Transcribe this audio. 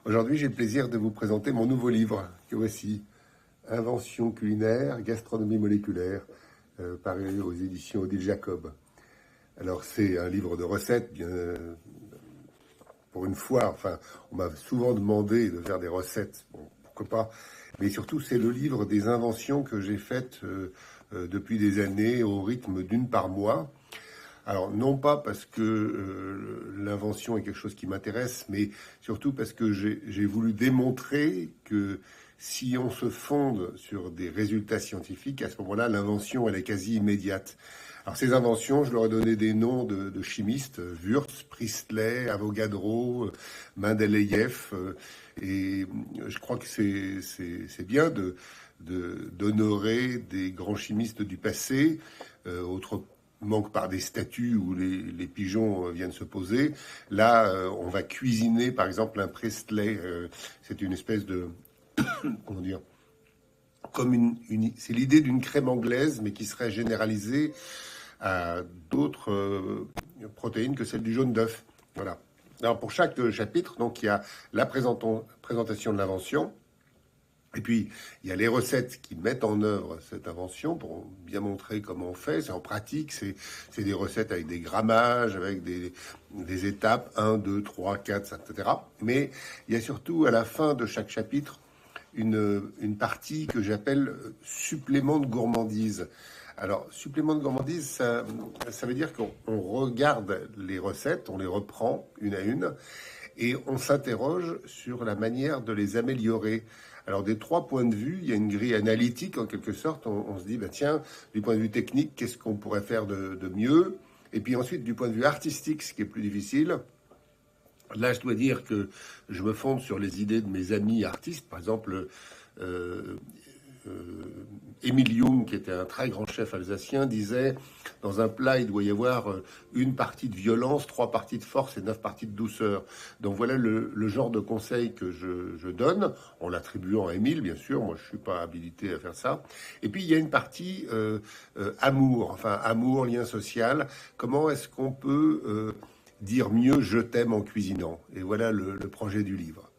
Aujourd'hui, j'ai le plaisir de vous présenter mon nouveau livre, que voici, Inventions culinaires, gastronomie moléculaire, paru aux éditions Odile Jacob. Alors, c'est un livre de recettes, bien, pour une fois. Enfin, on m'a souvent demandé de faire des recettes, bon, pourquoi pas. Mais surtout, c'est le livre des inventions que j'ai faites depuis des années, au rythme d'une par mois. Alors, non pas parce que l'invention est quelque chose qui m'intéresse, mais surtout parce que j'ai voulu démontrer que si on se fonde sur des résultats scientifiques, à ce moment-là, l'invention, elle est quasi immédiate. Alors, ces inventions, je leur ai donné des noms de chimistes, Wurtz, Priestley, Avogadro, Mendeleïev, et je crois que c'est bien d'honorer des grands chimistes du passé, autres manque par des statues où les pigeons viennent se poser. Là, on va cuisiner, par exemple, un Priestley. C'est une espèce de... Comment dire, comme c'est l'idée d'une crème anglaise, mais qui serait généralisée à d'autres protéines que celle du jaune d'œuf. Voilà. Alors, pour chaque chapitre, donc, il y a la présentation de l'invention. Et puis, il y a les recettes qui mettent en œuvre cette invention pour bien montrer comment on fait. C'est en pratique, c'est des recettes avec des grammages, avec des étapes, 1, 2, 3, 4, etc. Mais il y a surtout, à la fin de chaque chapitre, une partie que j'appelle supplément de gourmandise. Alors, supplément de gourmandise, ça veut dire qu'on regarde les recettes, on les reprend une à une, et on s'interroge sur la manière de les améliorer. Alors, des trois points de vue, il y a une grille analytique, en quelque sorte. On se dit, bah, tiens, du point de vue technique, qu'est-ce qu'on pourrait faire de mieux? Et puis ensuite, du point de vue artistique, ce qui est plus difficile, là, je dois dire que je me fonde sur les idées de mes amis artistes. Par exemple, Émile Jung, qui était un très grand chef alsacien, disait dans un plat, il doit y avoir une partie de violence, 3 parties de force et 9 parties de douceur. Donc voilà le genre de conseil que je donne, en l'attribuant à Émile, bien sûr. Moi, je ne suis pas habilité à faire ça. Et puis, il y a une partie amour, enfin amour, lien social. Comment est-ce qu'on peut dire mieux « je t'aime » en cuisinant? Et voilà le projet du livre.